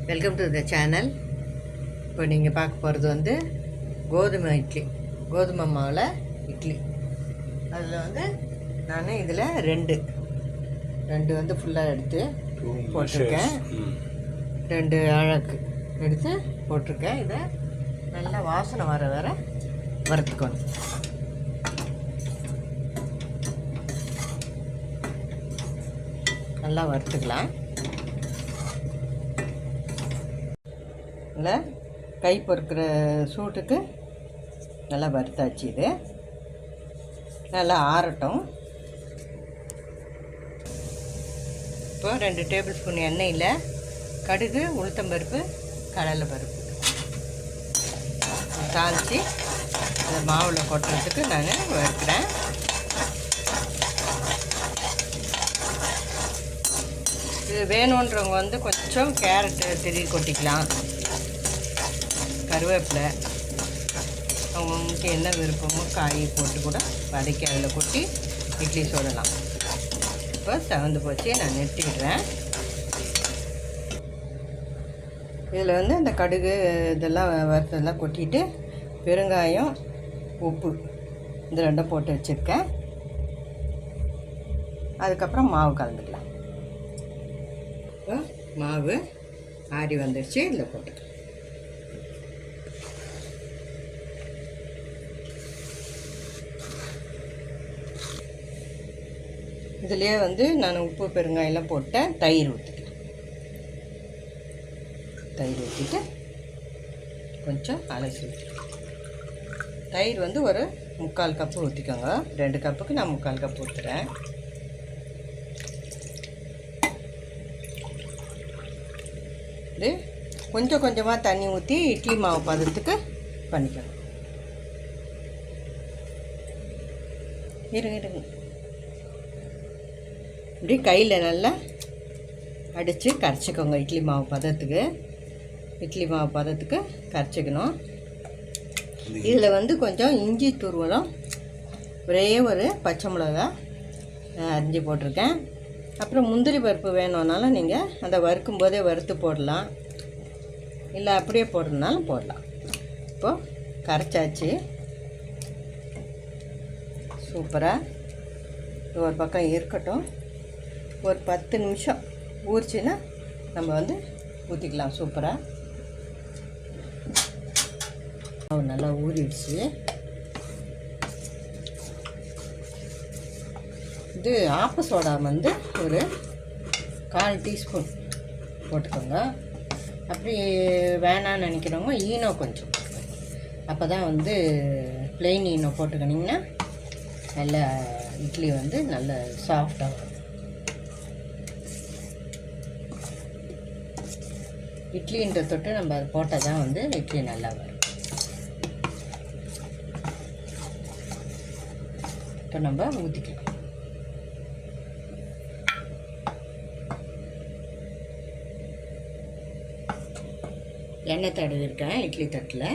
Welcome to the channel. இப்போ நீங்கள் பார்க்க போகிறது வந்து கோதுமை இட்லி, கோதுமை மாவில் இட்லி. அதில் வந்து நான் இதில் ரெண்டு வந்து ஃபுல்லாக எடுத்து போட்டிருக்கேன். 2 அழகு எடுத்து போட்டிருக்கேன். இதை நல்லா வாசனை வர வறுத்துக்கணும். நல்லா வறுத்துக்கலாம். இல்லை கை பொறுக்கிற சூட்டுக்கு நல்லா வறுத்தாச்சு. இது நல்லா ஆறட்டும். இப்போ 2 டேபிள் ஸ்பூன் எண்ணெயில் கடுகு, உளுத்தம்பருப்பு, கடலை பருப்பு தாளித்து அந்த மாவில் கொட்டுறதுக்கு நான் வறுக்கிறேன். இது வேணுன்றவங்க வந்து கொஞ்சம் கேரட்டு திருவி கொட்டிக்கலாம், கருவேப்பிலை, அவங்களுக்கு என்ன விருப்பமோ காய் போட்டு கூட வதக்கி அதில் கொட்டி இட்லி சுடலாம். இப்போ செவந்து போச்சு, நான் நிறுத்திடுறேன். இதில் வந்து இந்த கடுகு இதெல்லாம் வறுத்ததெல்லாம் கொட்டிட்டு பெருங்காயம், உப்பு இந்த 2 போட்டு வச்சுருக்கேன். அதுக்கப்புறம் மாவு கலந்துக்கலாம். இப்போ மாவு ஆறி வந்துடுச்சு, இதில் போட்டுக்கலாம். இதுலேயே வந்து நான் உப்பு பெருங்காயெல்லாம் போட்டேன். தயிர் ஊற்றிக்கலாம். தயிர் ஊற்றிட்டு கொஞ்சம் அலசி ஊற்றிக்கலாம். தயிர் வந்து ஒரு 3/4 கப்பு ஊற்றிக்கோங்க. 2 கப்புக்கு நான் 3/4 கப்பு ஊற்றுறேன். இது கொஞ்சம் கொஞ்சமாக தண்ணி ஊற்றி இட்லி மாவு பதத்துக்கு பண்ணிக்கணும். இருங்க இப்படி கையில் நல்லா அடித்து கரைச்சிக்கோங்க. இட்லி மாவு பதத்துக்கு கரைச்சிக்கணும். இதில் வந்து கொஞ்சம் இஞ்சி துருவலும், ஒரே ஒரு பச்சை மிளகா அரிஞ்சு போட்டிருக்கேன். அப்புறம் முந்திரி பருப்பு வேணும்னாலும் நீங்கள் அந்த வறுக்கும் போதே வறுத்து போடலாம், இல்லை அப்படியே போடுறதுனாலும் போடலாம். இப்போது கரைச்சாச்சு. சூப்பராக ஒரு பக்கம் இருக்கட்டும். ஒரு 10 நிமிஷம் ஊறிச்சின்னா நம்ம வந்து ஊற்றிக்கலாம். சூப்பராக நல்லா ஊறிடுச்சு. இது ஆப்ப சோடா வந்து ஒரு 1/4 டீஸ்பூன் போட்டுக்கோங்க. அப்படி வேணான்னு நினைக்கிறவங்க ஈனோ கொஞ்சம், அப்போ தான் வந்து ப்ளெயின் ஈனோ போட்டுக்கினிங்கன்னா நல்ல இட்லி வந்து நல்ல சாஃப்டாக வரும். இட்லின்ற தொட்டு நம்ம அது போட்டால் தான் வந்து இட்லி நல்லா வரும். இப்போ நம்ம ஊற்றிக்கலாம். எண்ணெய் தடவி இருக்கேன் இட்லி தட்டில்.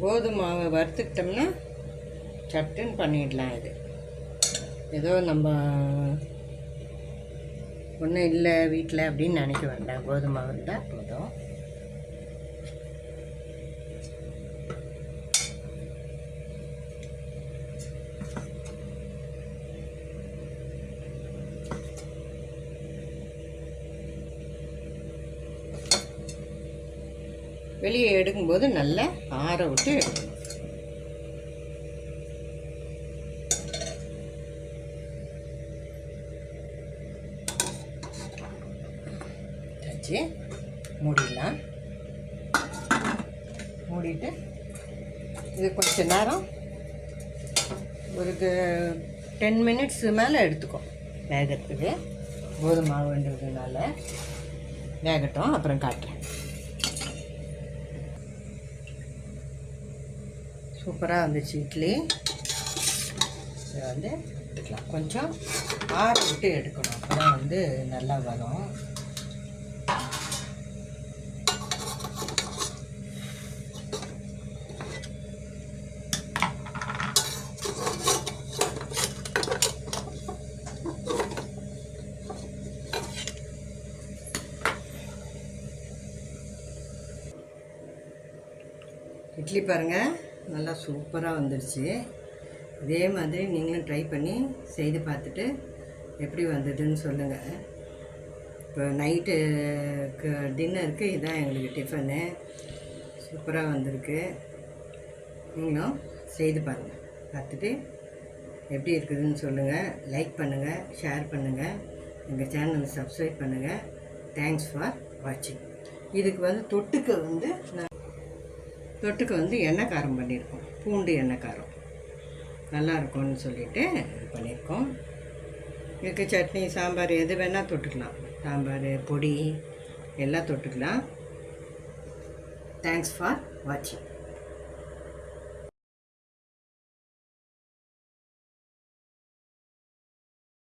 கோதுமை மாவை வறுத்துக்கிட்டோம்னா சட்டுன்னு பண்ணிடலாம். இது ஏதோ நம்ம ஒன்றும் இல்லை வீட்டில் அப்படின்னு நினைக்க வேண்டாம். கோதுமை மாவு இருந்தால் போதும். வெளியே எடுக்கும்போது நல்லா ஆற விட்டு எடுக்கணும். மூடிடலாம். மூடிட்டு இது கொஞ்ச நேரம் ஒரு 10 மினிட்ஸ் மேலே எடுத்துக்கும் வேகத்துக்கு. கோதுமை மாவுன்றதுனால வேகட்டும், அப்புறம் காட்டுறேன். சூப்பராக வந்துச்சு இட்லி. இதை வந்து எடுத்துக்கலாம். கொஞ்சம் ஆற விட்டு எடுக்கணும், அப்போ தான் வந்து நல்லா வரும். இட்லி பாருங்கள் நல்லா சூப்பராக வந்துடுச்சு. இதே மாதிரி நீங்களும் ட்ரை பண்ணி செய்து பார்த்துட்டு எப்படி வந்ததுன்னு சொல்லுங்கள். இப்போ நைட்டுக்கு டின்னருக்கு இதுதான் எங்களுக்கு டிஃபனு. சூப்பராக வந்திருக்கு. நீங்களும் செய்து பாருங்கள், பார்த்துட்டு எப்படி இருக்குதுன்னு சொல்லுங்கள். லைக் பண்ணுங்கள், ஷேர் பண்ணுங்கள், எங்கள் சேனலை சப்ஸ்கிரைப் பண்ணுங்கள். தேங்க்ஸ் ஃபார் வாட்சிங். இதுக்கு வந்து தொட்டுக்கு வந்து எண்ணெய் காரம் பண்ணியிருக்கோம். பூண்டு எண்ணெய் காரம் நல்லா இருக்கும்னு சொல்லிவிட்டு இது பண்ணியிருக்கோம். இதுக்கு சட்னி, சாம்பார் எது வேணால் தொட்டுக்கலாம். சாம்பார், பொடி எல்லாம் தொட்டுக்கலாம். தேங்க்ஸ் ஃபார் வாட்சிங்.